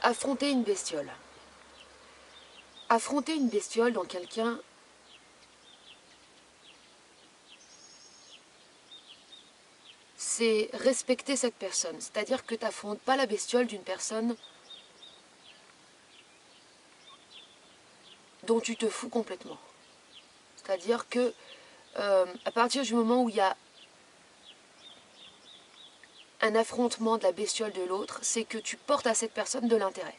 affronter une bestiole. Affronter une bestiole dans quelqu'un, c'est respecter cette personne. C'est-à-dire que tu n'affrontes pas la bestiole d'une personne dont tu te fous complètement. C'est-à-dire que à partir du moment où il y a un affrontement de la bestiole de l'autre, c'est que tu portes à cette personne de l'intérêt.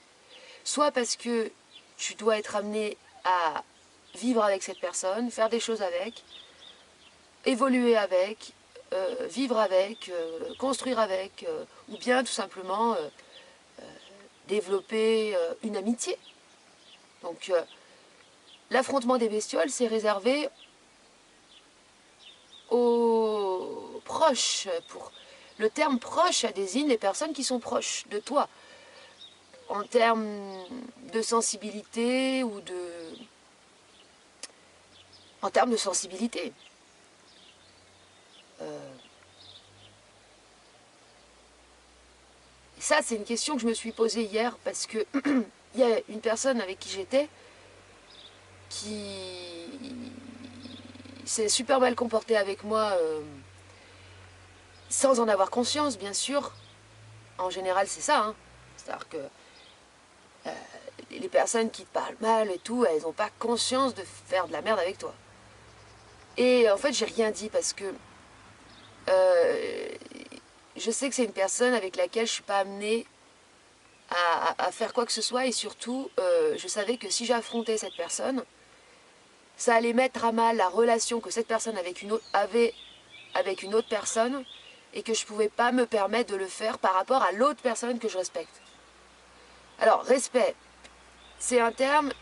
Soit parce que tu dois être amené à vivre avec cette personne, faire des choses avec, évoluer avec, vivre avec, construire avec, ou bien tout simplement développer une amitié. Donc l'affrontement des bestioles, c'est réservé aux proches. Le terme proche, ça désigne les personnes qui sont proches de toi. En termes de sensibilité ou de... En termes de sensibilité. Ça, c'est une question que je me suis posée hier parce que il y a une personne avec qui j'étais qui s'est super mal comportée avec moi sans en avoir conscience, bien sûr. En général, c'est ça. Hein. C'est-à-dire que les personnes qui te parlent mal et tout, elles n'ont pas conscience de faire de la merde avec toi. Et en fait, j'ai rien dit parce que je sais que c'est une personne avec laquelle je ne suis pas amenée à faire quoi que ce soit. Et surtout, je savais que si j'affrontais cette personne, ça allait mettre à mal la relation que cette personne avait avec une autre personne et que je ne pouvais pas me permettre de le faire par rapport à l'autre personne que je respecte. Alors, respect, c'est un terme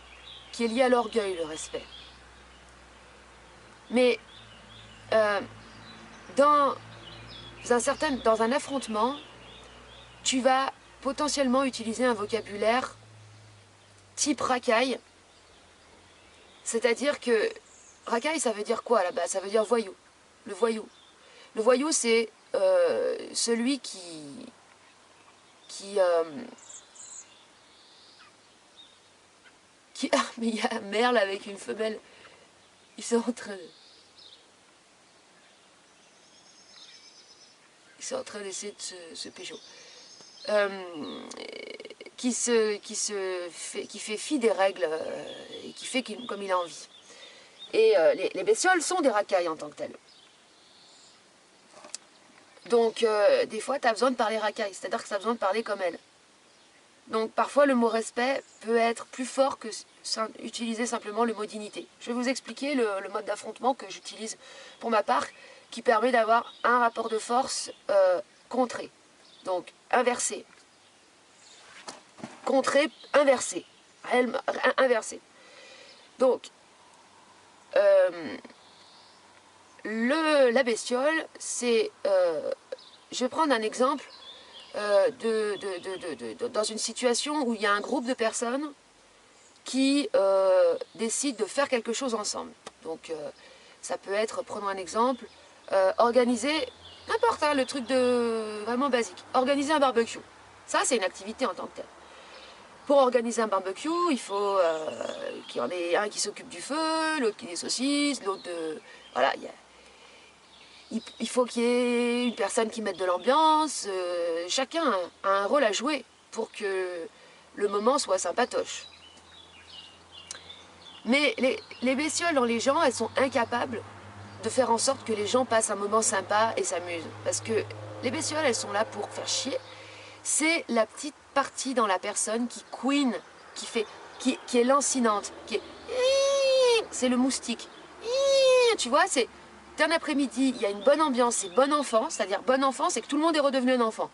qui est lié à l'orgueil, le respect. Mais dans un affrontement, tu vas potentiellement utiliser un vocabulaire type racaille. C'est-à-dire que racaille, ça veut dire quoi là-bas? Ça veut dire voyou. Le voyou. Le voyou, c'est celui qui ah, mais il y a Merle avec une femelle. Ils sont en train d'essayer de se pécho. Qui fait fi des règles et qui fait comme il a envie. Et les bestioles sont des racailles en tant que telles. Donc, des fois, tu as besoin de parler racaille, c'est-à-dire que tu as besoin de parler comme elle. Donc, parfois, le mot respect peut être plus fort que utiliser simplement le mot dignité. Je vais vous expliquer le mode d'affrontement que j'utilise pour ma part, qui permet d'avoir un rapport de force contré. Donc, inversé. Contré, inversé. Inversé. Donc, la bestiole, c'est... je vais prendre un exemple dans une situation où il y a un groupe de personnes qui décident de faire quelque chose ensemble. Donc, ça peut être, prenons un exemple, organiser, n'importe, hein, le truc vraiment basique, organiser un barbecue. Ça, c'est une activité en tant que telle. Pour organiser un barbecue, il faut qu'il y en ait un qui s'occupe du feu, l'autre qui des saucisses, l'autre de... Voilà, il faut qu'il y ait une personne qui mette de l'ambiance. Chacun a un rôle à jouer pour que le moment soit sympatoche. Mais les bestioles dans les gens, elles sont incapables de faire en sorte que les gens passent un moment sympa et s'amusent. Parce que les bestioles, elles sont là pour faire chier. C'est la petite partie dans la personne qui queen, qui est lancinante, c'est le moustique. Tu vois, c'est un après-midi, il y a une bonne ambiance, c'est bon enfant, c'est-à-dire bon enfant, c'est que tout le monde est redevenu un enfant.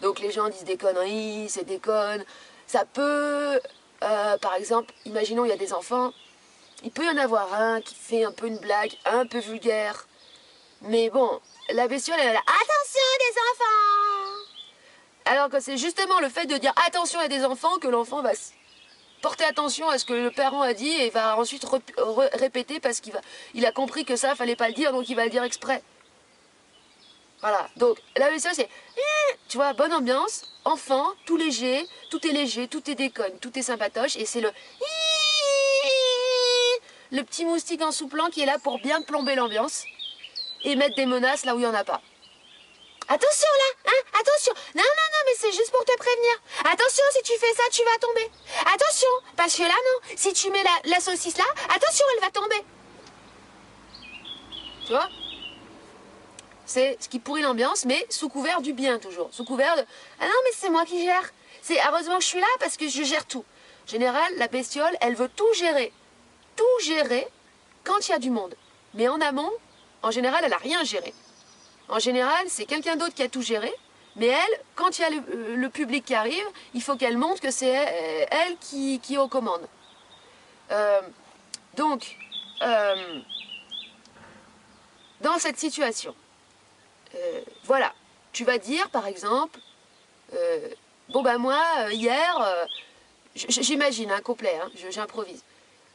Donc les gens disent des conneries, c'est des connes. Ça peut, par exemple, imaginons il y a des enfants, il peut y en avoir un qui fait un peu une blague, un peu vulgaire. Mais bon, la bestiole, elle a attention des enfants. Alors que c'est justement le fait de dire attention à des enfants que l'enfant va porter attention à ce que le parent a dit et va ensuite répéter parce qu'il a compris que ça, fallait pas le dire, donc il va le dire exprès. Voilà, donc la bestiole c'est, tu vois, bonne ambiance, enfant, tout léger, tout est déconne, tout est sympatoche, et c'est le petit moustique en souplant qui est là pour bien plomber l'ambiance et mettre des menaces là où il n'y en a pas. Attention là, hein, attention, non, non, non, mais c'est juste pour te prévenir. Attention, si tu fais ça, tu vas tomber. Attention, parce que là, non, si tu mets la saucisse là, attention, elle va tomber. Tu vois? C'est ce qui pourrit l'ambiance, mais sous couvert du bien toujours. Sous couvert de, ah non, mais c'est moi qui gère. C'est heureusement que je suis là parce que je gère tout. En général, la bestiole, elle veut tout gérer. Tout gérer quand il y a du monde. Mais en amont, en général, elle n'a rien géré. En général, c'est quelqu'un d'autre qui a tout géré, mais elle, quand il y a le public qui arrive, il faut qu'elle montre que c'est elle qui est aux commandes. Donc, dans cette situation, voilà, tu vas dire par exemple, bon ben moi, hier, j'imagine un complet, hein, j'improvise.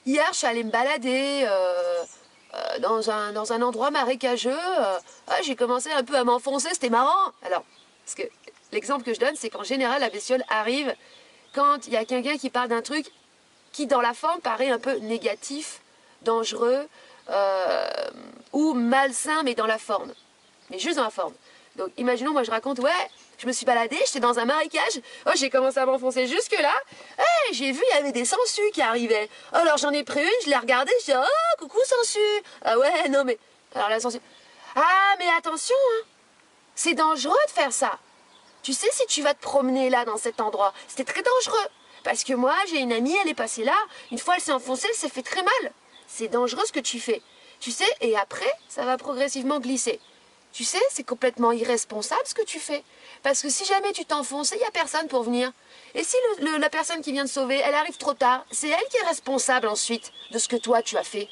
Hier, je suis allée me balader dans un endroit marécageux. J'ai commencé un peu à m'enfoncer, c'était marrant. Alors, parce que l'exemple que je donne, c'est qu'en général, la bestiole arrive quand il y a quelqu'un qui parle d'un truc qui, dans la forme, paraît un peu négatif, dangereux ou malsain, mais dans la forme. Mais juste dans la forme. Donc, imaginons, moi, je raconte, ouais, je me suis baladée, j'étais dans un marécage, j'ai commencé à m'enfoncer jusque-là, j'ai vu, il y avait des sangsues qui arrivaient. Alors, j'en ai pris une, je l'ai regardée, je dis, oh, coucou, sangsue. Ah ouais, non, mais... Alors, la sangsue... Ah, mais attention, hein, c'est dangereux de faire ça. Tu sais, si tu vas te promener là, dans cet endroit, c'était très dangereux. Parce que moi, j'ai une amie, elle est passée là, une fois, elle s'est enfoncée, elle s'est fait très mal. C'est dangereux ce que tu fais. Tu sais, et après, ça va progressivement glisser. Tu sais, c'est complètement irresponsable ce que tu fais. Parce que si jamais tu t'enfonces, il n'y a personne pour venir. Et si la personne qui vient de sauver, elle arrive trop tard, c'est elle qui est responsable ensuite de ce que toi tu as fait.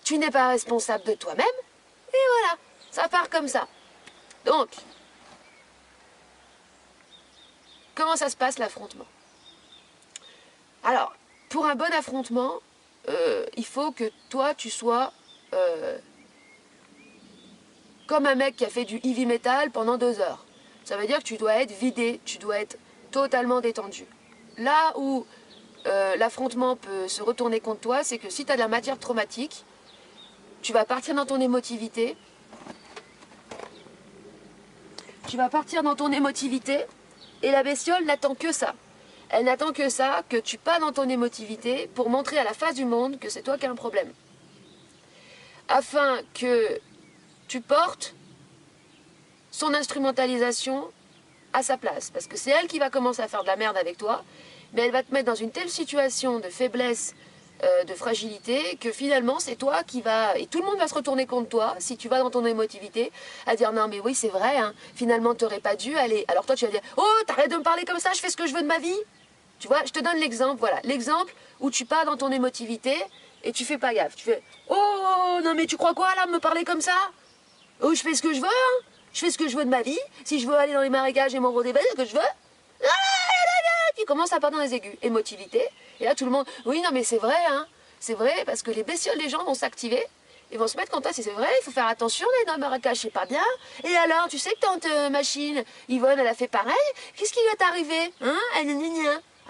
Tu n'es pas responsable de toi-même. Et voilà, ça part comme ça. Donc, comment ça se passe l'affrontement? Alors, pour un bon affrontement, il faut que toi tu sois... comme un mec qui a fait du heavy metal pendant 2 heures. Ça veut dire que tu dois être vidé, tu dois être totalement détendu. Là où l'affrontement peut se retourner contre toi, c'est que si tu as de la matière traumatique, tu vas partir dans ton émotivité. Tu vas partir dans ton émotivité et la bestiole n'attend que ça. Elle n'attend que ça, que tu pars dans ton émotivité pour montrer à la face du monde que c'est toi qui as un problème. Afin que tu portes son instrumentalisation à sa place. Parce que c'est elle qui va commencer à faire de la merde avec toi, mais elle va te mettre dans une telle situation de faiblesse, de fragilité, que finalement c'est toi qui va... Et tout le monde va se retourner contre toi, si tu vas dans ton émotivité, à dire non mais oui c'est vrai, hein, finalement t'aurais pas dû aller... Alors toi tu vas dire, oh t'arrêtes de me parler comme ça, je fais ce que je veux de ma vie. Tu vois, je te donne l'exemple, voilà, l'exemple où tu pars dans ton émotivité et tu fais pas gaffe. Tu fais, oh non mais tu crois quoi là, me parler comme ça? Oh, je fais ce que je veux, hein. Je fais ce que je veux de ma vie. Si je veux aller dans les marécages et m'envoyer des bêtes, ce que je veux. Puis commence à partir dans les aigus. Émotivité. Et là, tout le monde, oui, non, mais c'est vrai, hein. C'est vrai, parce que les bestioles des gens vont s'activer. Ils vont se mettre contre toi. Si c'est vrai, il faut faire attention, d'aller dans le marécage, c'est pas bien. Et alors, tu sais que tante machine, Yvonne, elle a fait pareil. Qu'est-ce qui lui est arrivé? Hein?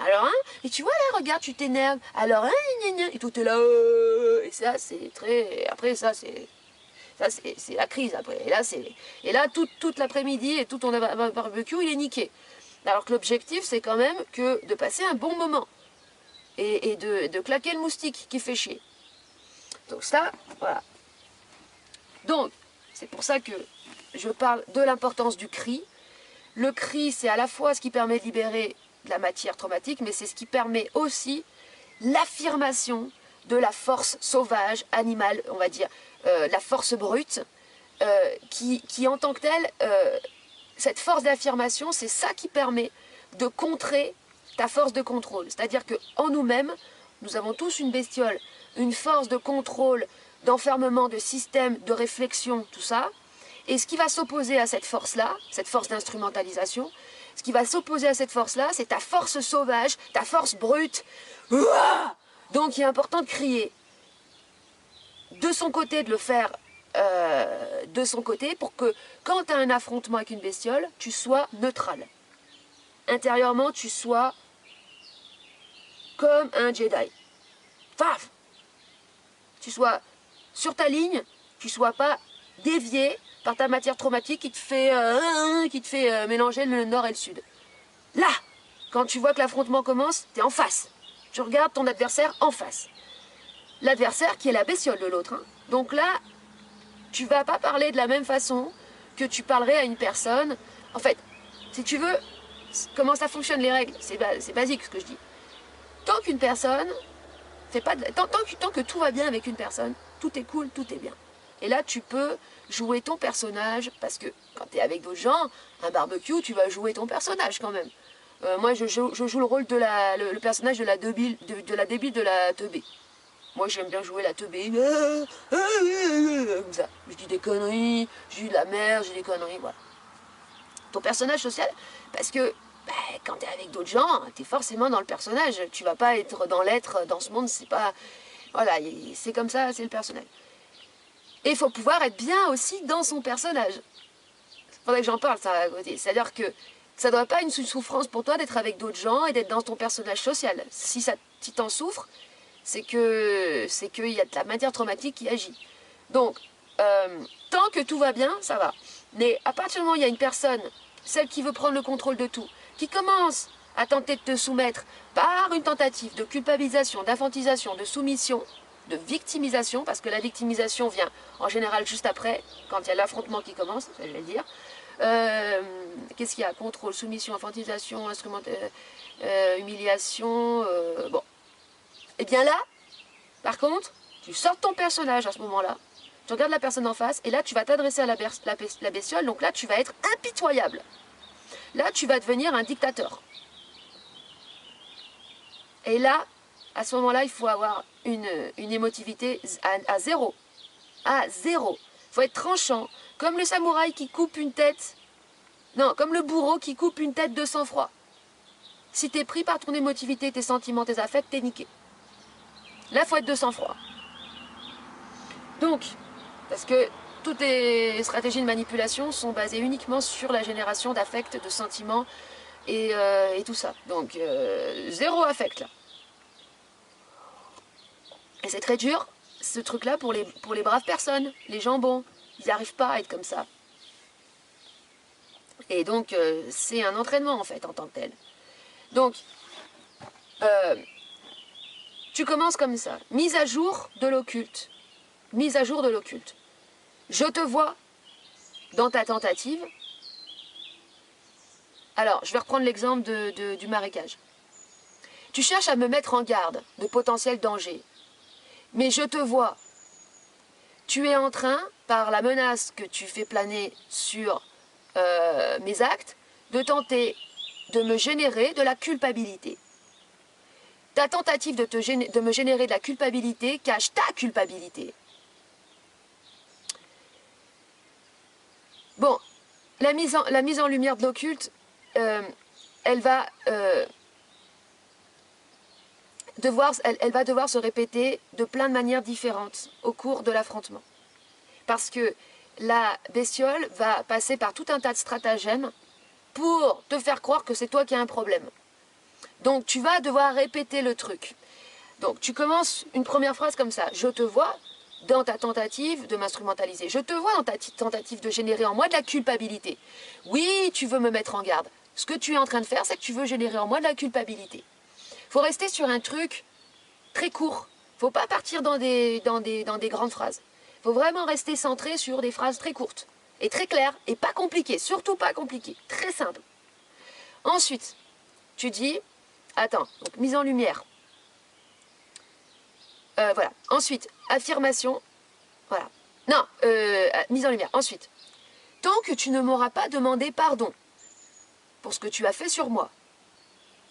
Alors, hein? Et tu vois, là, regarde, tu t'énerves. Alors, hein? Et tout est là. Et ça, c'est très... Après, ça, c'est... Ça, c'est la crise après. Et là, toute l'après-midi et tout ton barbecue, il est niqué. Alors que l'objectif, c'est quand même que de passer un bon moment. Et de claquer le moustique qui fait chier. Donc ça, voilà. Donc, c'est pour ça que je parle de l'importance du cri. Le cri, c'est à la fois ce qui permet de libérer de la matière traumatique, mais c'est ce qui permet aussi l'affirmation de la force sauvage, animale, on va dire, la force brute, qui en tant que telle, cette force d'affirmation, c'est ça qui permet de contrer ta force de contrôle. C'est-à-dire qu'en nous-mêmes, nous avons tous une bestiole, une force de contrôle, d'enfermement, de système, de réflexion, tout ça. Et ce qui va s'opposer à cette force-là, cette force d'instrumentalisation, ce qui va s'opposer à cette force-là, c'est ta force sauvage, ta force brute. Donc il est important de crier. De son côté, de le faire de son côté pour que quand tu as un affrontement avec une bestiole, tu sois neutral. Intérieurement, tu sois comme un Jedi. Paf! Tu sois sur ta ligne, tu sois pas dévié par ta matière traumatique qui te fait mélanger le nord et le sud. Là, quand tu vois que l'affrontement commence, tu es en face. Tu regardes ton adversaire en face. L'adversaire qui est la bestiole de l'autre. Hein. Donc là, tu vas pas parler de la même façon que tu parlerais à une personne. En fait, si tu veux, comment ça fonctionne les règles, c'est basique ce que je dis. Tant qu'une personne fait pas de, tant que tout va bien avec une personne, tout est cool, tout est bien. Et là, tu peux jouer ton personnage, parce que quand tu es avec d'autres gens, un barbecue, tu vas jouer ton personnage quand même. Moi, je joue le rôle de le personnage de la débile de la teubée. Moi, j'aime bien jouer la teubée, comme ça. Je dis des conneries, je dis de la merde, je dis des conneries, voilà. Ton personnage social, parce que quand tu es avec d'autres gens, tu es forcément dans le personnage. Tu vas pas être dans l'être, dans ce monde, c'est pas... Voilà, c'est comme ça, c'est le personnage. Et il faut pouvoir être bien aussi dans son personnage. Il faudrait que j'en parle, ça, à côté. C'est-à-dire que ça ne doit pas être une souffrance pour toi d'être avec d'autres gens et d'être dans ton personnage social. Si t'en souffres, c'est qu'il y a de la matière traumatique qui agit. Donc, tant que tout va bien, ça va. Mais à partir du moment où il y a une personne, celle qui veut prendre le contrôle de tout, qui commence à tenter de te soumettre par une tentative de culpabilisation, d'infantilisation, de soumission, de victimisation, parce que la victimisation vient en général juste après, quand il y a l'affrontement qui commence, ça je vais le dire. Qu'est-ce qu'il y a? Contrôle, soumission, infantilisation, humiliation, bon. Et bien là, par contre, tu sors ton personnage à ce moment-là, tu regardes la personne en face, et là tu vas t'adresser à la bestiole, donc là tu vas être impitoyable. Là tu vas devenir un dictateur. Et là, à ce moment-là, il faut avoir une émotivité à zéro. À zéro. Il faut être tranchant, comme le samouraï qui coupe une tête. Non, comme le bourreau qui coupe une tête de sang-froid. Si t'es pris par ton émotivité, tes sentiments, tes affects, t'es niqué. Là, il faut être de sang-froid. Donc, parce que toutes les stratégies de manipulation sont basées uniquement sur la génération d'affects, de sentiments et tout ça. Donc, zéro affect, là. Et c'est très dur, ce truc-là, pour les braves personnes, les gens bons. Ils n'arrivent pas à être comme ça. Et donc, c'est un entraînement, en fait, en tant que tel. Donc, tu commences comme ça. Mise à jour de l'occulte. Mise à jour de l'occulte. Je te vois dans ta tentative. Alors, je vais reprendre l'exemple du marécage. Tu cherches à me mettre en garde de potentiels dangers. Mais je te vois. Tu es en train, par la menace que tu fais planer sur mes actes, de tenter de me générer de la culpabilité. Ta tentative de me générer de la culpabilité cache ta culpabilité. Bon, la mise en lumière de l'occulte, elle va devoir se répéter de plein de manières différentes au cours de l'affrontement. Parce que la bestiole va passer par tout un tas de stratagèmes pour te faire croire que c'est toi qui as un problème. Donc tu vas devoir répéter le truc. Donc tu commences une première phrase comme ça. Je te vois dans ta tentative de m'instrumentaliser. Je te vois dans ta tentative de générer en moi de la culpabilité. Oui, tu veux me mettre en garde. Ce que tu es en train de faire, c'est que tu veux générer en moi de la culpabilité. Il faut rester sur un truc très court. Il ne faut pas partir dans des grandes phrases. Il faut vraiment rester centré sur des phrases très courtes et très claires et pas compliquées. Surtout pas compliquées. Très simple. Ensuite, tu dis... Attends, donc mise en lumière. Voilà. Ensuite, affirmation. Voilà. Non, mise en lumière. Ensuite, tant que tu ne m'auras pas demandé pardon pour ce que tu as fait sur moi,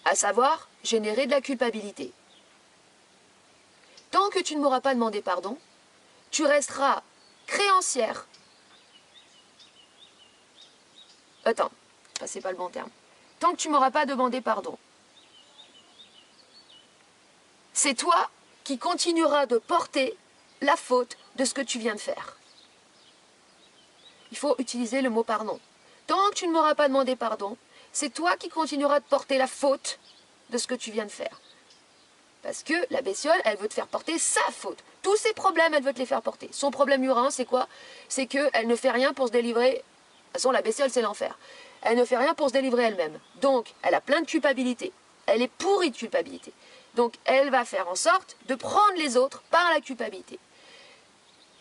à savoir générer de la culpabilité. Tant que tu ne m'auras pas demandé pardon, tu resteras créancière. Attends, ça c'est pas le bon terme. Tant que tu ne m'auras pas demandé pardon, c'est toi qui continueras de porter la faute de ce que tu viens de faire. il faut utiliser le mot pardon. Tant que tu ne m'auras pas demandé pardon, c'est toi qui continueras de porter la faute de ce que tu viens de faire. Parce que la bestiole, elle veut te faire porter sa faute. Tous ses problèmes, elle veut te les faire porter. Son problème numéro un, c'est quoi? C'est qu'elle ne fait rien pour se délivrer. De toute façon, la bestiole, c'est l'enfer. Elle ne fait rien pour se délivrer elle-même. Donc, elle a plein de culpabilité. Elle est pourrie de culpabilité. Donc, elle va faire en sorte de prendre les autres par la culpabilité.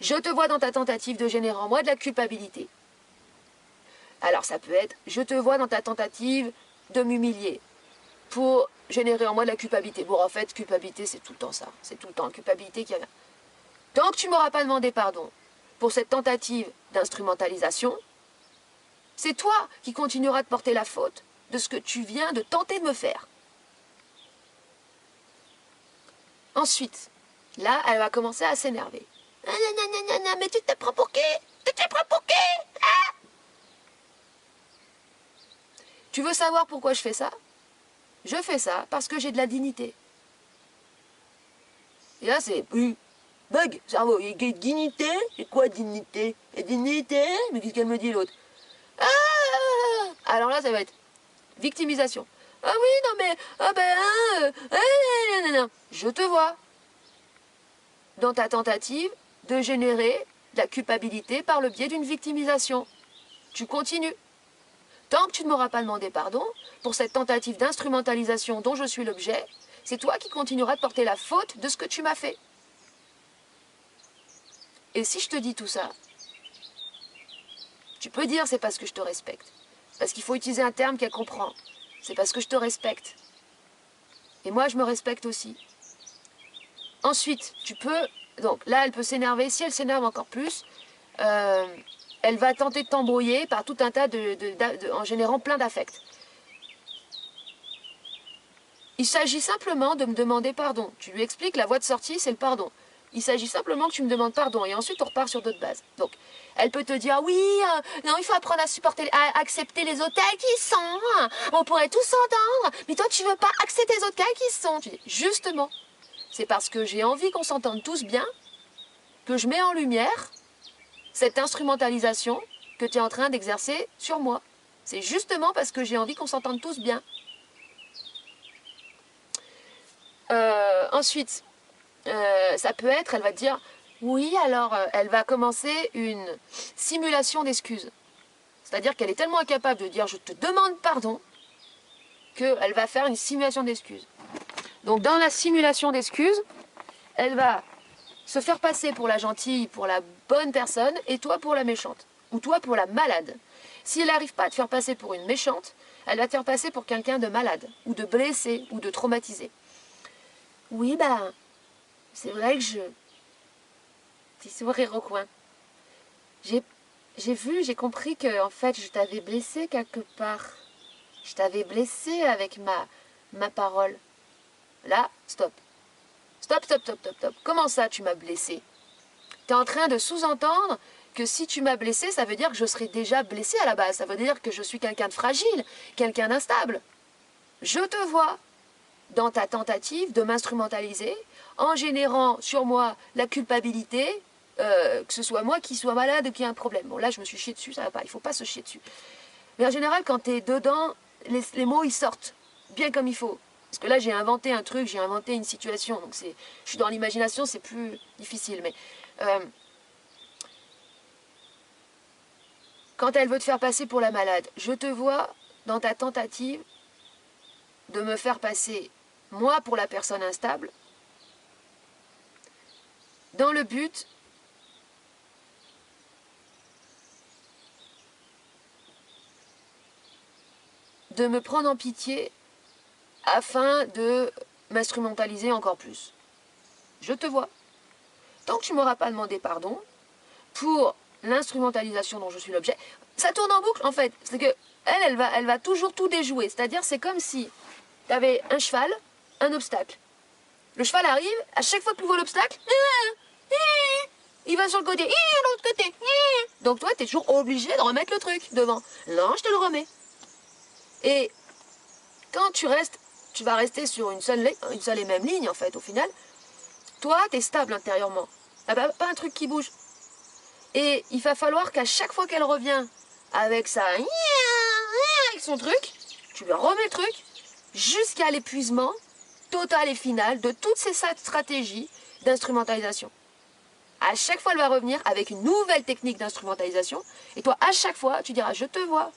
Je te vois dans ta tentative de générer en moi de la culpabilité. Alors, ça peut être, je te vois dans ta tentative de m'humilier pour générer en moi de la culpabilité. Bon, en fait, culpabilité, c'est tout le temps ça. C'est tout le temps la culpabilité qui vient. Tant que tu ne m'auras pas demandé pardon pour cette tentative d'instrumentalisation, c'est toi qui continueras de porter la faute de ce que tu viens de tenter de me faire. Ensuite, là, elle va commencer à s'énerver. Mais tu te prends pour qui? Tu te prends pour qui? Ah! Tu veux savoir pourquoi je fais ça? Je fais ça parce que j'ai de la dignité. Et là, c'est... Bug, cerveau, il y a dignité? Et quoi dignité? Et dignité? Mais qu'est-ce qu'elle me dit l'autre? Ah! Alors là, ça va être victimisation. Ah oui, non mais... Ah ben... Je te vois dans ta tentative de générer de la culpabilité par le biais d'une victimisation. Tu continues. Tant que tu ne m'auras pas demandé pardon pour cette tentative d'instrumentalisation dont je suis l'objet, c'est toi qui continueras de porter la faute de ce que tu m'as fait. Et si je te dis tout ça, tu peux dire c'est parce que je te respecte. Parce qu'il faut utiliser un terme qu'elle comprend. C'est parce que je te respecte. Et moi, je me respecte aussi. Ensuite, tu peux... Donc là, elle peut s'énerver. Si elle s'énerve encore plus, elle va tenter de t'embrouiller par tout un tas en générant plein d'affects. Il s'agit simplement de me demander pardon. Tu lui expliques la voie de sortie, c'est le pardon. Il s'agit simplement que tu me demandes pardon et ensuite on repart sur d'autres bases. Donc, elle peut te dire oui, non, il faut apprendre à supporter, à accepter les autres tels qu'ils sont. On pourrait tous s'entendre, mais toi tu veux pas accepter les autres tels qu'ils sont. Tu dis justement, c'est parce que j'ai envie qu'on s'entende tous bien que je mets en lumière cette instrumentalisation que tu es en train d'exercer sur moi. C'est justement parce que j'ai envie qu'on s'entende tous bien. Ensuite, ça peut être, elle va te dire, oui, alors elle va commencer une simulation d'excuses. C'est-à-dire qu'elle est tellement incapable de dire je te demande pardon qu'elle va faire une simulation d'excuses. Donc dans la simulation d'excuses, elle va se faire passer pour la gentille, pour la bonne personne, et toi pour la méchante, ou toi pour la malade. Si elle n'arrive pas à te faire passer pour une méchante, elle va te faire passer pour quelqu'un de malade, ou de blessé, ou de traumatisé. Oui, bah, c'est vrai que petit sourire au coin. J'ai compris que, en fait, je t'avais blessé quelque part. Je t'avais blessé avec ma parole. Là, stop. Stop, stop, stop, stop, stop. Comment ça, tu m'as blessé? Tu es en train de sous-entendre que si tu m'as blessé, ça veut dire que je serais déjà blessé à la base. Ça veut dire que je suis quelqu'un de fragile, quelqu'un d'instable. Je te vois dans ta tentative de m'instrumentaliser en générant sur moi la culpabilité, que ce soit moi qui sois malade ou qui ait un problème. Bon, là, je me suis chié dessus, ça va pas, il ne faut pas se chier dessus. Mais en général, quand tu es dedans, les mots, ils sortent bien comme il faut. Parce que là, j'ai inventé un truc, j'ai inventé une situation. Donc, je suis dans l'imagination, c'est plus difficile. Mais quand elle veut te faire passer pour la malade, je te vois dans ta tentative de me faire passer, moi, pour la personne instable, dans le but de me prendre en pitié afin de m'instrumentaliser encore plus. Je te vois. Tant que tu ne m'auras pas demandé pardon pour l'instrumentalisation dont je suis l'objet, ça tourne en boucle en fait. C'est que elle va toujours tout déjouer. C'est-à-dire, c'est comme si tu avais un cheval, un obstacle. Le cheval arrive, à chaque fois que tu vois l'obstacle, il va sur le côté, l'autre côté. Donc toi, tu es toujours obligé de remettre le truc devant. Non, je te le remets. Et quand tu vas rester sur une seule et même ligne, en fait, au final. Toi, tu es stable intérieurement. Ah bah, pas un truc qui bouge. Et il va falloir qu'à chaque fois qu'elle revient avec avec son truc, tu lui remets le truc jusqu'à l'épuisement total et final de toutes ces stratégies d'instrumentalisation. À chaque fois, elle va revenir avec une nouvelle technique d'instrumentalisation. Et toi, à chaque fois, tu diras, je te vois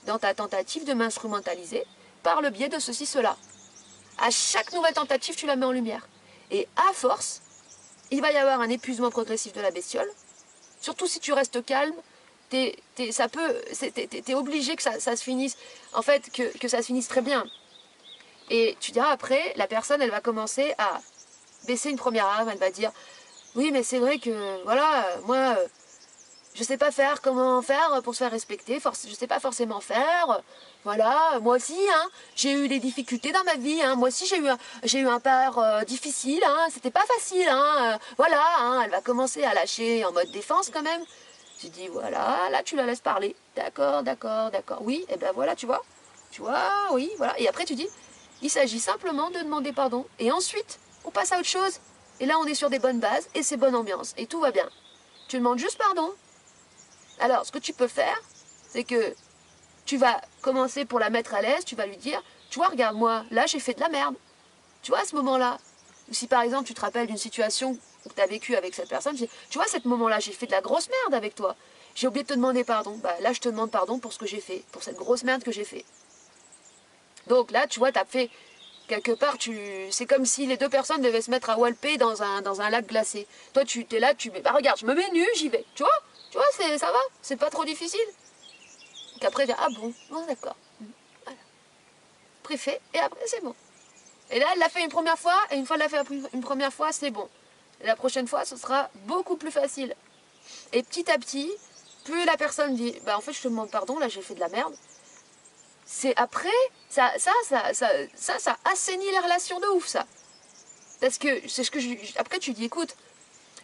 dans ta tentative de m'instrumentaliser par le biais de ceci, cela. À chaque nouvelle tentative, tu la mets en lumière. Et à force, il va y avoir un épuisement progressif de la bestiole. Surtout si tu restes calme, t'es obligé que ça se finisse, en fait, que ça se finisse très bien. Et tu diras après, la personne, elle va commencer à baisser une première arme, elle va dire, oui, mais c'est vrai que, voilà, moi, je sais pas faire, comment faire pour se faire respecter, je sais pas forcément faire, voilà, moi aussi, hein, j'ai eu des difficultés dans ma vie, hein, moi aussi j'ai eu un père difficile, hein, c'était pas facile, hein, voilà, hein, elle va commencer à lâcher en mode défense quand même. Tu dis, voilà, là tu la laisses parler, d'accord, d'accord, d'accord, oui, et ben voilà, tu vois, oui, voilà, et après tu dis, il s'agit simplement de demander pardon, et ensuite, on passe à autre chose, et là on est sur des bonnes bases, et c'est bonne ambiance, et tout va bien. Tu demandes juste pardon. Alors, ce que tu peux faire, c'est que tu vas commencer pour la mettre à l'aise, tu vas lui dire, tu vois, regarde-moi, là j'ai fait de la merde. Tu vois, à ce moment-là, ou si par exemple tu te rappelles d'une situation que tu as vécue avec cette personne, tu vois, à ce moment-là, j'ai fait de la grosse merde avec toi. J'ai oublié de te demander pardon. Bah là, je te demande pardon pour ce que j'ai fait, pour cette grosse merde que j'ai fait. Donc là, tu vois, tu as fait quelque part, c'est comme si les deux personnes devaient se mettre à walper dans un lac glacé. Toi, tu es là, bah regarde, je me mets nu, j'y vais. Tu vois, ça va, c'est pas trop difficile. Donc après, ah bon, d'accord. Voilà. Préfet, et après, c'est bon. Et là, elle l'a fait une première fois, et une fois qu'elle l'a fait une première fois, c'est bon. Et la prochaine fois, ce sera beaucoup plus facile. Et petit à petit, plus la personne dit, bah en fait, je te demande pardon, là, j'ai fait de la merde. C'est après, ça assainit les relations de ouf, ça. Parce que c'est ce que après, tu dis, écoute,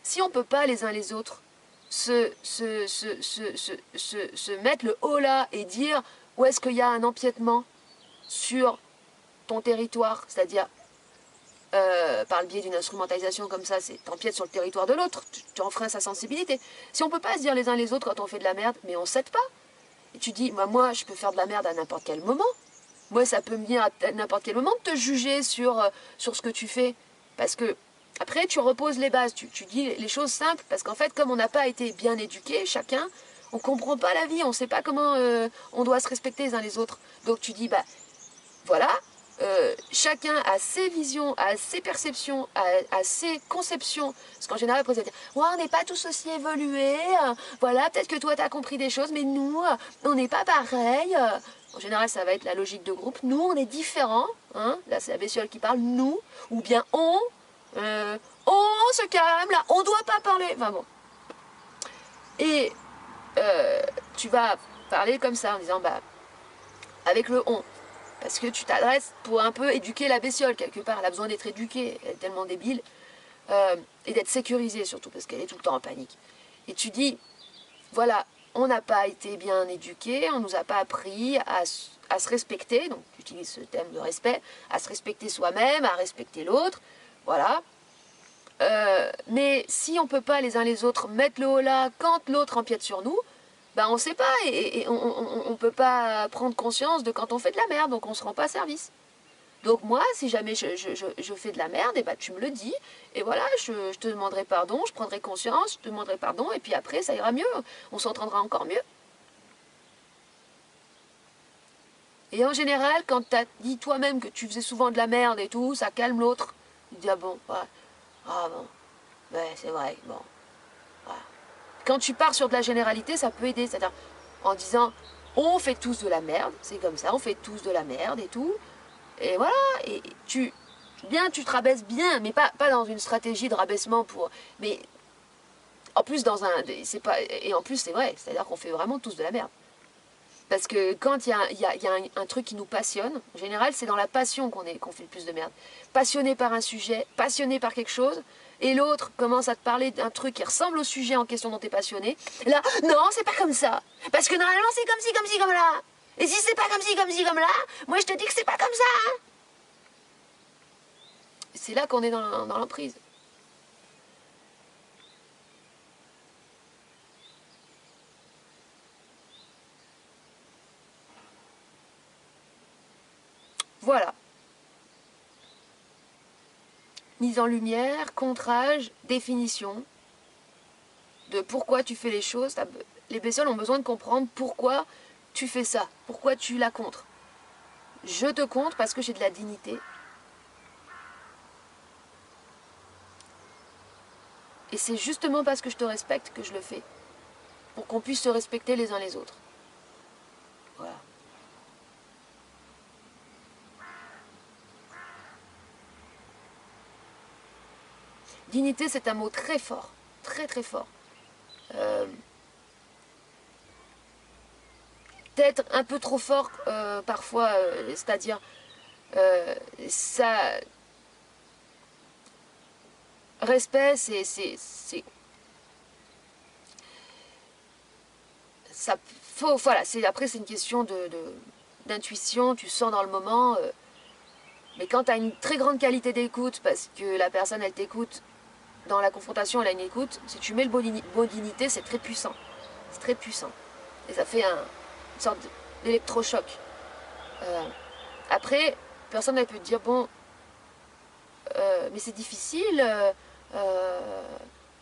si on peut pas les uns les autres se mettre le haut là et dire où est-ce qu'il y a un empiètement sur ton territoire, c'est-à-dire par le biais d'une instrumentalisation comme ça, c'est t'empiètes sur le territoire de l'autre, tu enfreins sa sensibilité. Si on peut pas se dire les uns les autres quand on fait de la merde, mais on s'aide pas. Et tu dis, moi je peux faire de la merde à n'importe quel moment. Moi ça peut me venir à n'importe quel moment de te juger sur ce que tu fais. Parce que après tu reposes les bases, tu dis les choses simples, parce qu'en fait comme on n'a pas été bien éduqués, chacun, on comprend pas la vie, on sait pas comment on doit se respecter les uns les autres. Donc tu dis, bah voilà, chacun a ses visions, a ses perceptions, a ses conceptions. Parce qu'en général, après, ça va dire, ouais, on n'est pas tous aussi évolués. Voilà, peut-être que toi, tu as compris des choses, mais nous, on n'est pas pareil. En général, ça va être la logique de groupe. Nous, on est différents. Hein. Là, c'est la bestiole qui parle. Nous, ou bien on se calme, là, on ne doit pas parler. Enfin bon. Et tu vas parler comme ça en disant, bah, avec le on. Parce que tu t'adresses pour un peu éduquer la bestiole quelque part. Elle a besoin d'être éduquée, elle est tellement débile. Et d'être sécurisée surtout, parce qu'elle est tout le temps en panique. Et tu dis, voilà, on n'a pas été bien éduqués, on ne nous a pas appris à se respecter, donc j'utilise ce thème de respect, à se respecter soi-même, à respecter l'autre, voilà. Mais si on ne peut pas les uns les autres mettre le haut là quand l'autre empiète sur nous, ben on ne sait pas et on ne peut pas prendre conscience de quand on fait de la merde, donc on ne se rend pas service. Donc moi, si jamais je fais de la merde, et ben tu me le dis, et voilà, je te demanderai pardon, je prendrai conscience, je te demanderai pardon, et puis après ça ira mieux, on s'entendra encore mieux. Et en général, quand tu as dit toi-même que tu faisais souvent de la merde et tout, ça calme l'autre. Il dit ah bon, ouais, ah bon, ouais c'est vrai, bon, voilà. Quand tu pars sur de la généralité, ça peut aider, c'est-à-dire en disant on fait tous de la merde, c'est comme ça, on fait tous de la merde et tout, et voilà, et tu te rabaisses bien, mais pas dans une stratégie de rabaissement pour. Mais en plus, c'est pas. Et en plus, c'est vrai, c'est-à-dire qu'on fait vraiment tous de la merde. Parce que quand il y a un truc qui nous passionne, en général, c'est dans la passion qu'on fait le plus de merde. Passionné par un sujet, passionné par quelque chose, et l'autre commence à te parler d'un truc qui ressemble au sujet en question dont tu es passionné. Et là, non, c'est pas comme ça. Parce que normalement, c'est comme ci, comme ci, comme là. Et si c'est pas comme ci, comme ci, comme là, moi je te dis que c'est pas comme ça. C'est là qu'on est dans l'emprise. mise en lumière, contrage, définition de pourquoi tu fais les choses. Les bestioles ont besoin de comprendre pourquoi tu fais ça, pourquoi tu la contres. Je te contre parce que j'ai de la dignité. Et c'est justement parce que je te respecte que je le fais. Pour qu'on puisse se respecter les uns les autres. Voilà. Dignité, c'est un mot très fort. Très très fort. Peut-être un peu trop fort parfois, c'est-à-dire ça... Respect, ça faut, voilà, après c'est une question d'intuition, tu sens dans le moment, mais quand tu as une très grande qualité d'écoute, parce que la personne elle t'écoute, dans la confrontation elle a une écoute, si tu mets le mot dignité, c'est très puissant, et ça fait une sorte d'électrochoc. Après, personne ne peut te dire, bon, mais c'est difficile,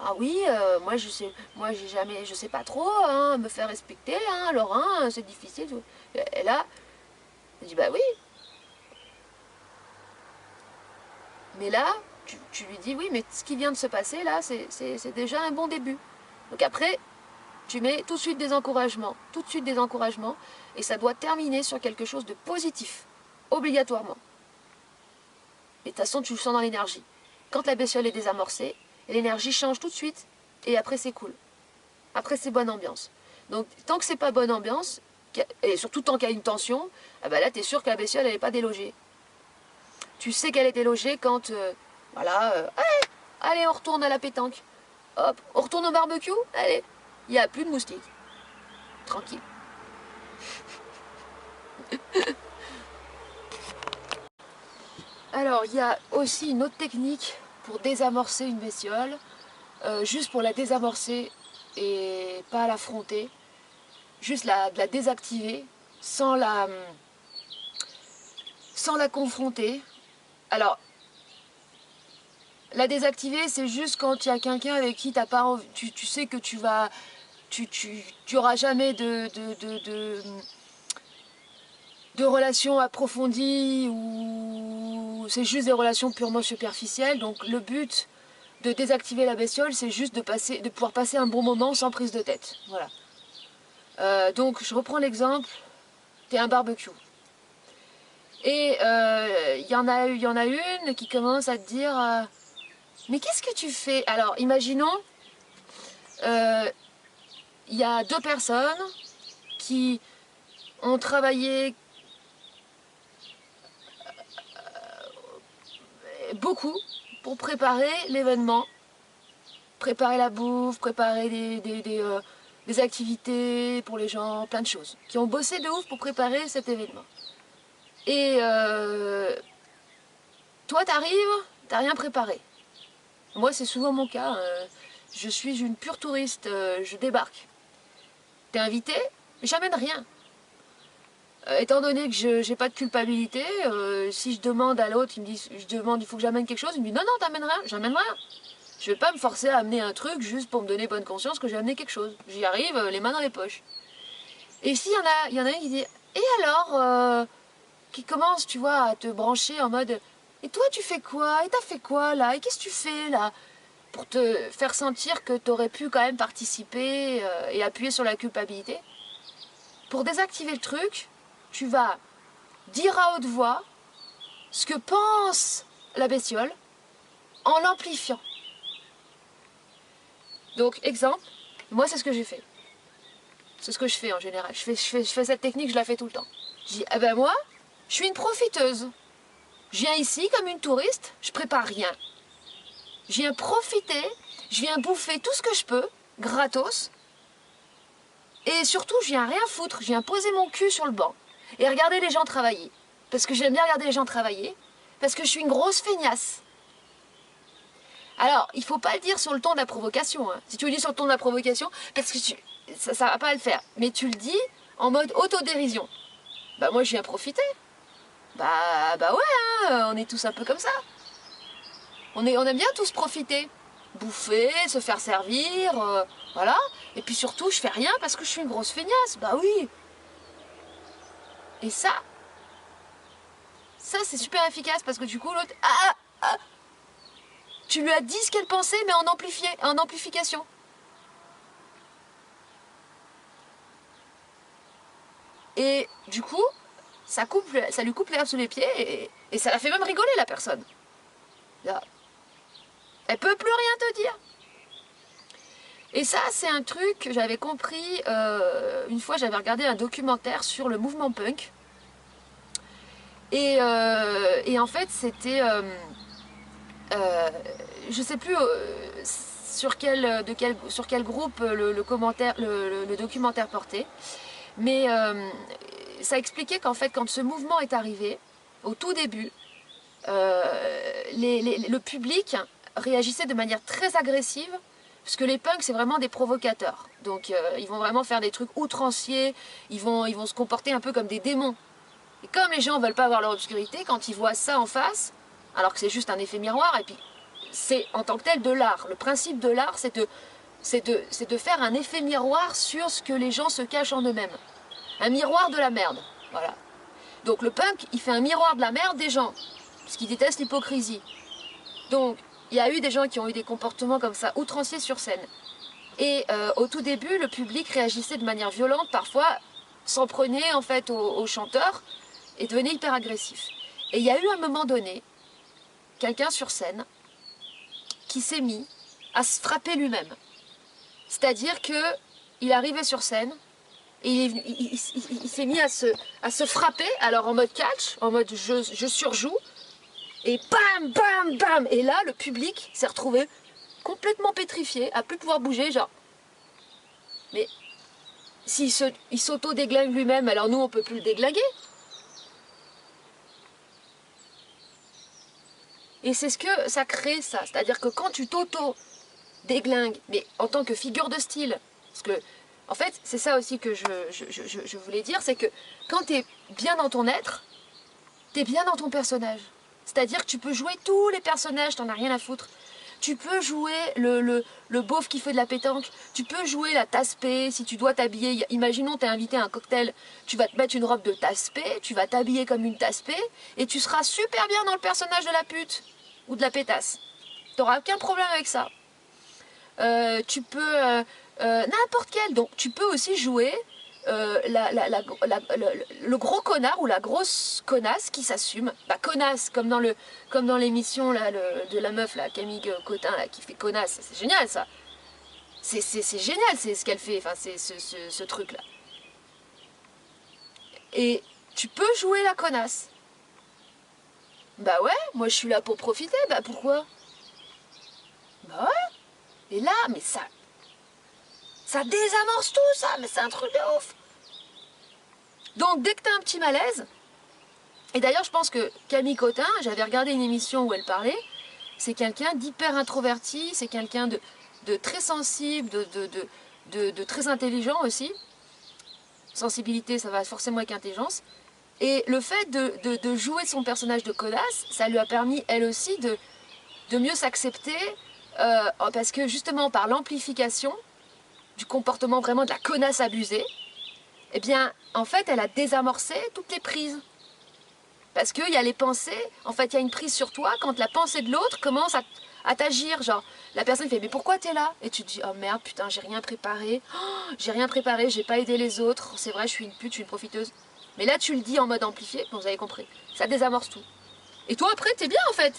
ah oui, je sais pas trop, hein, me faire respecter, hein, alors, hein, c'est difficile. Et là, je dis, bah oui. Mais là, tu lui dis, oui, mais ce qui vient de se passer, là, c'est déjà un bon début. Donc après, tu mets tout de suite des encouragements, et ça doit terminer sur quelque chose de positif, obligatoirement. Et de toute façon, tu le sens dans l'énergie. Quand la bestiole est désamorcée, l'énergie change tout de suite, et après c'est cool. Après c'est bonne ambiance. Donc tant que c'est pas bonne ambiance, et surtout tant qu'il y a une tension, ah bah là t'es sûr que la bestiole elle n'est pas délogée. Tu sais qu'elle est délogée quand, allez on retourne à la pétanque. Hop, on retourne au barbecue, allez, il n'y a plus de moustiques. Tranquille. Alors il y a aussi une autre technique pour désamorcer une bestiole, juste pour la désamorcer et pas l'affronter, juste de la désactiver sans la confronter. Alors, la désactiver, c'est juste quand il y a quelqu'un avec qui t'as pas envie, tu sais que tu auras jamais de relations approfondies, ou c'est juste des relations purement superficielles. Donc le but de désactiver la bestiole, c'est juste de pouvoir passer un bon moment sans prise de tête. Voilà. Donc je reprends l'exemple, t'es un barbecue. Et il y en a une qui commence à te dire mais qu'est-ce que tu fais? Alors imaginons, il y a deux personnes qui ont travaillé beaucoup pour préparer l'événement, préparer la bouffe, préparer des activités pour les gens, plein de choses, qui ont bossé de ouf pour préparer cet événement. Et toi t'arrives, t'as rien préparé. Moi c'est souvent mon cas, je suis une pure touriste, je débarque. T'es invité, j'amène rien. Étant donné que je n'ai pas de culpabilité, si je demande à l'autre, il faut que j'amène quelque chose, il me dit non, t'amènes rien, j'amène rien. Je vais pas me forcer à amener un truc juste pour me donner bonne conscience que j'ai amené quelque chose. J'y arrive, les mains dans les poches. Et s'il y en a un qui dit, et alors, qui commence, tu vois, à te brancher en mode, et toi tu fais quoi? Et t'as fait quoi là? Et qu'est-ce que tu fais là? Pour te faire sentir que t'aurais pu quand même participer et appuyer sur la culpabilité. Pour désactiver le truc, tu vas dire à haute voix ce que pense la bestiole en l'amplifiant. Donc, exemple, moi c'est ce que j'ai fait. C'est ce que je fais en général. Je fais cette technique, je la fais tout le temps. Je dis, eh ben moi, je suis une profiteuse. Je viens ici comme une touriste, je prépare rien. Je viens profiter, je viens bouffer tout ce que je peux, gratos. Et surtout, je viens rien foutre, je viens poser mon cul sur le banc et regarder les gens travailler. Parce que j'aime bien regarder les gens travailler, parce que je suis une grosse feignasse. Alors, il faut pas le dire sur le ton de la provocation. Hein. Si tu le dis sur le ton de la provocation, parce que ça va pas le faire. Mais tu le dis en mode autodérision. Bah moi, je viens profiter. Bah ouais, hein, on est tous un peu comme ça. On aime bien tous profiter. Bouffer, se faire servir, voilà. Et puis surtout, je fais rien parce que je suis une grosse feignasse. Bah oui. Et ça c'est super efficace parce que du coup, l'autre... tu lui as dit ce qu'elle pensait, mais en amplification. Et du coup, ça lui coupe l'herbe sous les pieds et ça la fait même rigoler, la personne. Là. Elle peut plus rien te dire. Et ça, c'est un truc que j'avais compris, une fois j'avais regardé un documentaire sur le mouvement punk. Et en fait, c'était, je sais plus sur quel groupe le documentaire portait, mais ça expliquait qu'en fait, quand ce mouvement est arrivé, au tout début, le public réagissait de manière très agressive. Parce que les punks, c'est vraiment des provocateurs. Donc, ils vont vraiment faire des trucs outranciers. Ils vont se comporter un peu comme des démons. Et comme les gens ne veulent pas voir leur obscurité, quand ils voient ça en face, alors que c'est juste un effet miroir, et puis c'est en tant que tel de l'art. Le principe de l'art, c'est de faire un effet miroir sur ce que les gens se cachent en eux-mêmes. Un miroir de la merde. Voilà. Donc le punk, il fait un miroir de la merde des gens. Parce qu'il déteste l'hypocrisie. Donc, il y a eu des gens qui ont eu des comportements comme ça, outranciers sur scène. Et au tout début, le public réagissait de manière violente, parfois s'en prenait en fait aux chanteurs et devenait hyper agressif. Et il y a eu un moment donné, quelqu'un sur scène qui s'est mis à se frapper lui-même. C'est-à-dire que il arrivait sur scène et il s'est mis à se frapper, alors en mode catch, en mode je surjoue. Et bam, bam, bam. Et là, le public s'est retrouvé complètement pétrifié, à plus pouvoir bouger, genre. Mais s'il s'auto-déglingue lui-même, alors nous, on peut plus le déglinguer. Et c'est ce que ça crée, ça. C'est-à-dire que quand tu t'auto-déglingues, mais en tant que figure de style, parce que, en fait, c'est ça aussi que je voulais dire, c'est que quand tu es bien dans ton être, tu es bien dans ton personnage. C'est-à-dire que tu peux jouer tous les personnages, t'en as rien à foutre. Tu peux jouer le beauf qui fait de la pétanque. Tu peux jouer la tasse-paix si tu dois t'habiller. Imaginons, t'es invité à un cocktail, tu vas te mettre une robe de tasse-paix, tu vas t'habiller comme une tasse-paix et tu seras super bien dans le personnage de la pute ou de la pétasse. T'auras aucun problème avec ça. Tu peux... n'importe quel. Donc tu peux aussi jouer le gros connard ou la grosse connasse qui s'assume. Bah connasse, comme dans l'émission là, de la meuf là, Camille Cotin là, qui fait connasse. C'est génial ça. C'est génial, c'est ce qu'elle fait, enfin c'est ce truc là. Et tu peux jouer la connasse. Bah ouais, moi je suis là pour profiter, bah pourquoi? Bah ouais. Et là, mais ça désamorce tout ça, mais c'est un truc de ouf. Donc dès que t'as un petit malaise, et d'ailleurs je pense que Camille Cotin, j'avais regardé une émission où elle parlait, c'est quelqu'un d'hyper introverti, c'est quelqu'un de très sensible, de très intelligent aussi. Sensibilité, ça va forcément avec intelligence. Et le fait de jouer son personnage de connasse, ça lui a permis elle aussi de mieux s'accepter, parce que justement par l'amplification du comportement vraiment de la connasse abusée, eh bien, en fait, elle a désamorcé toutes les prises. Parce qu'il y a les pensées, en fait, il y a une prise sur toi quand la pensée de l'autre commence à t'agir. Genre, la personne fait, mais pourquoi t'es là? Et tu te dis, oh merde, putain, j'ai rien préparé. Oh, j'ai rien préparé, j'ai pas aidé les autres. C'est vrai, je suis une pute, je suis une profiteuse. Mais là, tu le dis en mode amplifié, bon, vous avez compris. Ça désamorce tout. Et toi, après, t'es bien, en fait.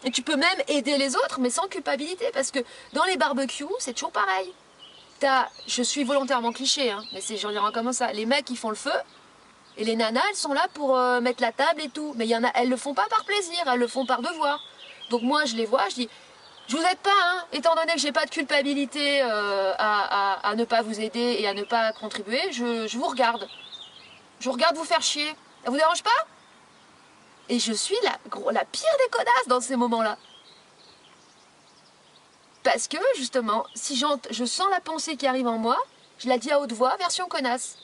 Et tu peux même aider les autres, mais sans culpabilité. Parce que dans les barbecues, c'est toujours pareil. Je suis volontairement cliché, hein, mais j'en dirais comme ça. Les mecs, ils font le feu, et les nanas, elles sont là pour mettre la table et tout. Mais elles le font pas par plaisir, elles le font par devoir. Donc moi, je les vois, je dis, je vous aide pas, hein, étant donné que j'ai pas de culpabilité à ne pas vous aider et à ne pas contribuer, je vous regarde. Je vous regarde vous faire chier. Ça vous dérange pas? Et je suis la pire des connasses dans ces moments-là. Parce que, justement, si je sens la pensée qui arrive en moi, je la dis à haute voix, version connasse.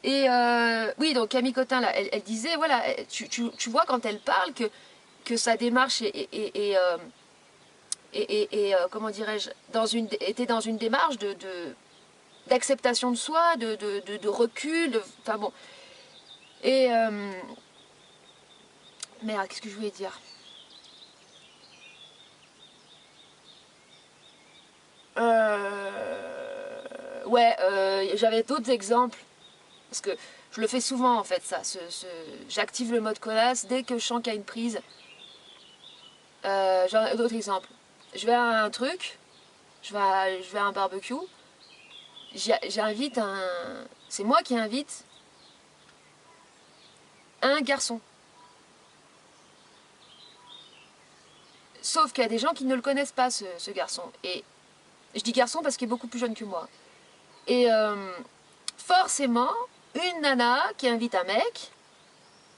Et oui, donc Camille Cotin, là, elle disait, voilà, tu vois quand elle parle que sa démarche comment dirais-je, était dans une démarche d'acceptation de soi, de recul, enfin bon. Et merde, qu'est-ce que je voulais dire? Ouais, j'avais d'autres exemples. Parce que je le fais souvent en fait, ça. J'active le mode colasse dès que je sens qu'il y a une prise. J'en ai d'autres exemples. Je vais à un truc, je vais à un barbecue, j'invite un. C'est moi qui invite un garçon. Sauf qu'il y a des gens qui ne le connaissent pas, ce garçon. Et je dis garçon parce qu'il est beaucoup plus jeune que moi. Et forcément, une nana qui invite un mec,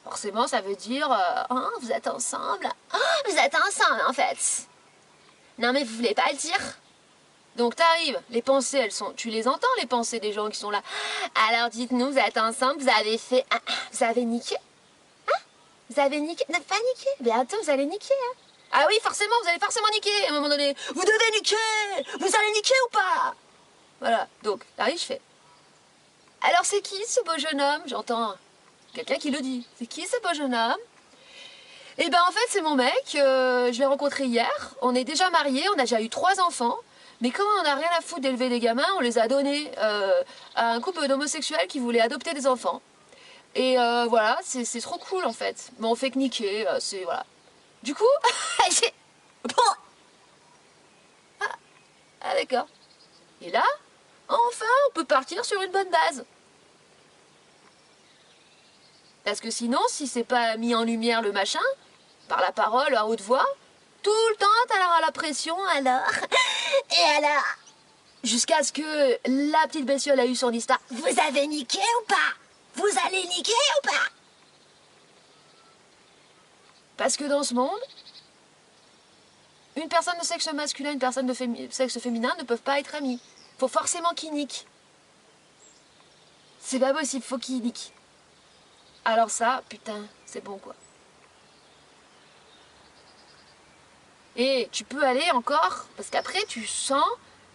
forcément ça veut dire oh, vous êtes ensemble. Oh, vous êtes ensemble en fait. Non mais vous voulez pas le dire. Donc t'arrives, les pensées elles sont, tu les entends les pensées des gens qui sont là. Alors dites-nous, vous êtes ensemble, vous avez fait, vous avez niqué, vous avez niqué, non pas niqué, bientôt vous allez niquer. Hein. Ah oui forcément, vous allez forcément niquer à un moment donné. Vous devez niquer, vous allez niquer ou pas? Voilà, donc t'arrives, je fais. Alors c'est qui ce beau jeune homme? J'entends quelqu'un qui le dit. C'est qui ce beau jeune homme? Eh ben en fait c'est mon mec, je l'ai rencontré hier, on est déjà mariés, on a déjà eu 3 enfants, mais comme on n'a rien à foutre d'élever des gamins, on les a donnés à un couple d'homosexuels qui voulait adopter des enfants. Et voilà, c'est trop cool en fait. Mais on fait que niquer, c'est voilà. Du coup, j'ai... Bon. Ah d'accord. Et là, enfin on peut partir sur une bonne base. Parce que sinon, si c'est pas mis en lumière le machin, par la parole, à haute voix, tout le temps, t'auras la pression, alors, et alors, jusqu'à ce que la petite bestiole a eu son histoire. Vous avez niqué ou pas? Vous allez niquer ou pas? Parce que dans ce monde, une personne de sexe masculin et une personne de sexe féminin ne peuvent pas être amies. Faut forcément qu'ils niquent. C'est pas possible, faut qu'ils niquent. Alors ça, putain, c'est bon quoi. Et tu peux aller encore, parce qu'après tu sens,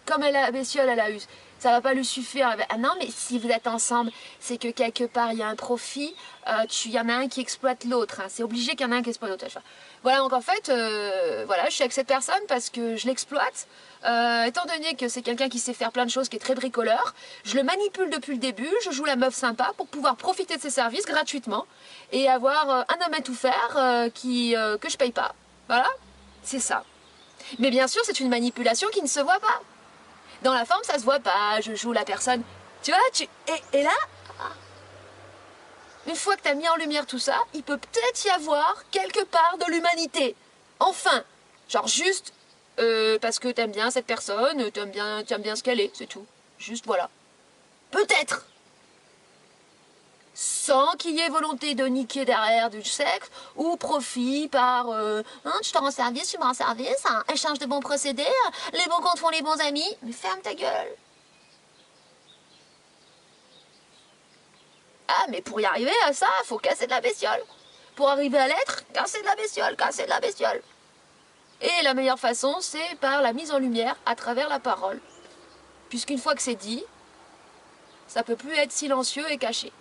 comme la bestiole elle a eu, ça va pas lui suffire. Ah non mais si vous êtes ensemble, c'est que quelque part il y a un profit, il y en a un qui exploite l'autre, hein. C'est obligé qu'il y en a un qui exploite l'autre. Enfin, voilà, donc en fait, voilà, je suis avec cette personne parce que je l'exploite. Étant donné que c'est quelqu'un qui sait faire plein de choses, qui est très bricoleur, je le manipule depuis le début, je joue la meuf sympa pour pouvoir profiter de ses services gratuitement et avoir un homme à tout faire que je paye pas. Voilà, c'est ça. Mais bien sûr, c'est une manipulation qui ne se voit pas. Dans la forme, ça se voit pas, je joue la personne. Tu vois, et là, une fois que tu as mis en lumière tout ça, il peut peut-être y avoir quelque part de l'humanité. Enfin, genre juste parce que t'aimes bien cette personne, t'aimes bien ce qu'elle est, c'est tout. Juste voilà. Peut-être. Sans qu'il y ait volonté de niquer derrière du sexe, ou profit par je te rends service, tu me rends service, échange de bons procédés, les bons comptes font les bons amis. Mais ferme ta gueule. Ah, mais pour y arriver à ça, faut casser de la bestiole. Pour arriver à l'être, casser de la bestiole, casser de la bestiole. Et la meilleure façon, c'est par la mise en lumière à travers la parole. Puisqu'une fois que c'est dit, ça peut plus être silencieux et caché.